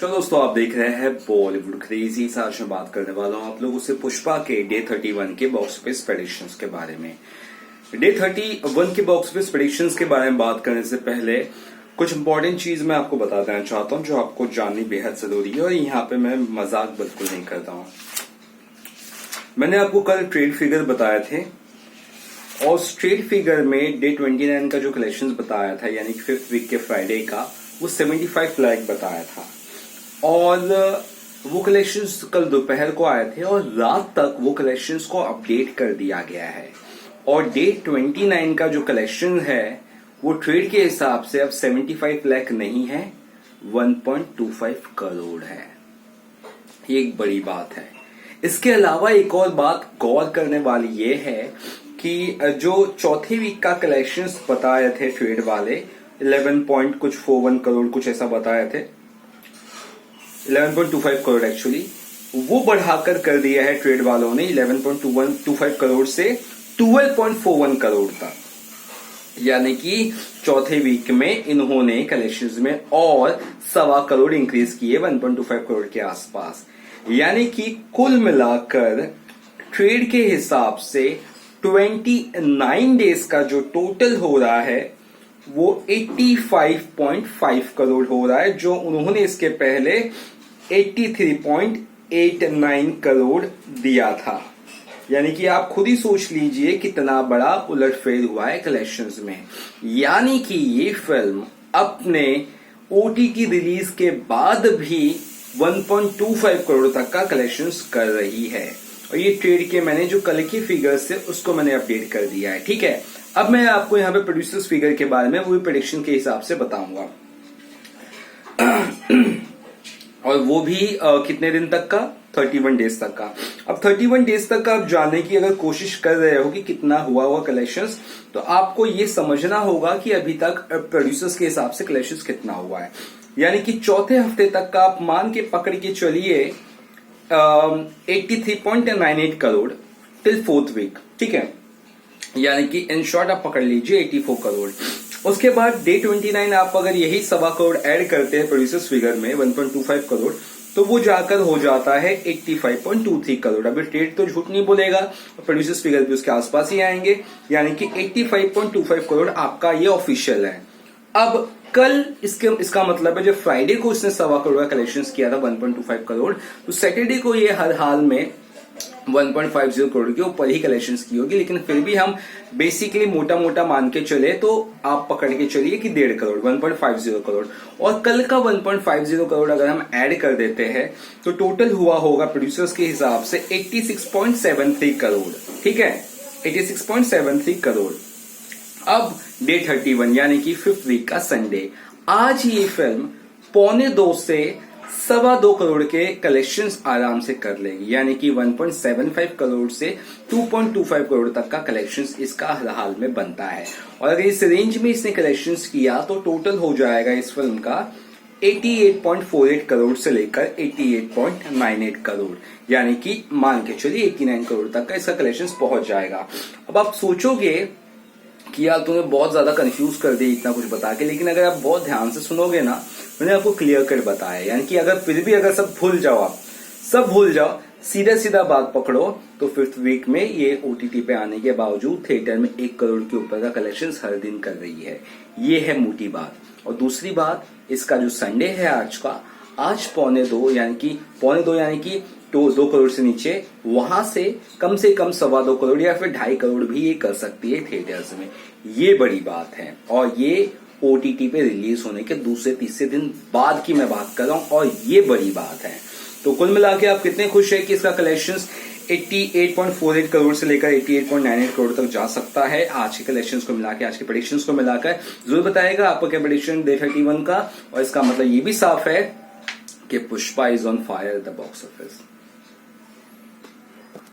नमस्कार दोस्तों, आप देख रहे हैं बॉलीवुड क्रेजी। आज मैं बात करने वाला हूं आप लोगों से पुष्पा के डे 31 के बॉक्स ऑफिस प्रेडिक्शंस के बारे में। डे 31 के बॉक्स ऑफिस प्रेडिक्शंस के बारे में बात करने से पहले कुछ इंपॉर्टेंट चीज मैं आपको बता देना चाहता हूं जो आपको जाननी बेहद जरूरी है, और यहाँ पे मैं मजाक बिल्कुल नहीं करता हूँ। मैंने आपको कल ट्रेड फिगर बताए थे, और ट्रेड फिगर में डे 29 का जो कलेक्शन बताया था, यानी कि 5th वीक के फ्राइडे का, वो 75 लाख बताया था। और वो कलेक्शंस कल दोपहर को आए थे और रात तक वो कलेक्शंस को अपडेट कर दिया गया है। और डे 29 का जो कलेक्शन है वो ट्रेड के हिसाब से अब 75 लाख नहीं है, 1.25 करोड़ है। ये एक बड़ी बात है। इसके अलावा एक और बात गौर करने वाली ये है कि जो चौथे वीक का कलेक्शंस बताए थे ट्रेड वाले, 11.41 करोड़ कुछ ऐसा बताए थे, 11.25 करोड़ एक्चुअली, वो बढ़ाकर कर दिया है ट्रेड वालों ने 11.25 करोड़ से 12.41 करोड़ तक। यानी कि चौथे वीक में इन्होंने कलेक्शंस में और 1.25 करोड़ इंक्रीज किए 1.25 करोड़ के आसपास। यानी कि कुल मिलाकर ट्रेड के हिसाब से 29 डेज का जो टोटल हो रहा है वो 85.5 करोड़ हो रहा है, जो उन्होंने इसके पहले 83.89 करोड़ दिया था। यानी कि आप खुद ही सोच लीजिए कितना बड़ा उलटफेर हुआ है कलेक्शंस में। यानी कि ये फिल्म अपने ओटीटी रिलीज के बाद भी 1.25 करोड़ तक का कलेक्शंस कर रही है। और ये ट्रेड के मैंने जो कल की फिगर्स है उसको मैंने अपडेट कर दिया है, ठीक है। अब मैं आपको यहाँ पे प्रोड्यूसर्स फिगर के बारे में वो भी प्रेडिक्शन के हिसाब से बताऊंगा। और वो भी कितने दिन तक का, 31 डेज तक का। अब 31 डेज तक का आप जानने की अगर कोशिश कर रहे हो कि कितना हुआ कलेक्शंस, तो आपको ये समझना होगा कि अभी तक प्रोड्यूसर्स के हिसाब से कलेक्शंस कितना हुआ है। यानी कि चौथे हफ्ते तक का आप मान के पकड़ के चलिए 83.98 करोड़ टिल 4th वीक, ठीक है। यानी कि इन शॉर्ट आप पकड़ लीजिए 84 करोड़। उसके बाद डे 29 आप अगर यही 1.25 करोड़ ऐड करते हैं प्रोड्यूसर्स फिगर में 1.25 करोड़, तो वो जाकर हो जाता है 85.23 करोड़। अभी ट्रेड तो झूठ नहीं बोलेगा, प्रोड्यूसर्स फिगर भी उसके आसपास ही आएंगे। यानी कि 85.25 करोड़ आपका ये ऑफिशियल है। अब कल इसका मतलब है जब फ्राइडे को इसने 1.25 करोड़ का कलेक्शन किया था 1.25 करोड़, तो सैटरडे को ये हर हाल में 1.50 करोड़ के ऊपर ही कलेक्शंस की होगी। लेकिन फिर भी हम बेसिकली मोटा मोटा मान के चले तो आप पकड़ के चलिए कि 1.5 करोड़, 1.50 करोड़। और कल का 1.50 करोड़ अगर हम ऐड कर देते हैं तो टोटल हुआ होगा प्रोड्यूसर्स के हिसाब से 86.73 करोड़, ठीक है, 86.73 करोड़। अब डे 31 यानी कि 5th वीक का संडे, आज ये फिल्म 1.25 से 2.25 करोड़ के कलेक्शंस आराम से कर लेगी। यानी कि 1.75 करोड़ से 2.25 करोड़ तक का कलेक्शंस इसका हर हाल में बनता है। और अगर इस रेंज में इसने कलेक्शंस किया तो टोटल हो जाएगा इस फिल्म का 88.48 करोड़ से लेकर 88.98 करोड़। यानी कि मान के चलिए 89 करोड़ तक का इसका कलेक्शंस पहुंच जाएगा। अब आप सोचोगे कि यार तूने बहुत ज्यादा कंफ्यूज कर दिया इतना कुछ बता के, लेकिन अगर आप बहुत ध्यान से सुनोगे ना, मैंने आपको क्लियर कट बताया। यानी कि अगर फिर भी अगर सब भूल जाओ, सीधा सीधा बात पकड़ो, तो 5th वीक में ये ओटीटी पे आने के बावजूद थिएटर में 1 करोड़ के ऊपर का कलेक्शन हर दिन कर रही है। ये है मोटी बात। और दूसरी बात, इसका जो संडे है आज का, आज 1.25 यानी कि 2 करोड़ से नीचे, वहां से कम 2.25 करोड़ या फिर 2.5 करोड़ भी ये कर सकती है थिएटर्स में। ये बड़ी बात है। और ये ओटीटी पे रिलीज होने के दूसरे तीसरे दिन बाद की मैं बात कर रहा हूं, और ये बड़ी बात है। तो कुल मिला के आप कितने खुश हैं कि इसका कलेक्शंस 88.48 करोड़ से लेकर 88.98 करोड़ तक जा सकता है। आज के कलेक्शंस को मिलाकर, आज के प्रेडिक्शंस को मिलाकर जरूर बताएगा आपका क्या प्रेडिक्शन डे 31 का। और इसका मतलब ये भी साफ है कि Pushpa is on fire at the box office.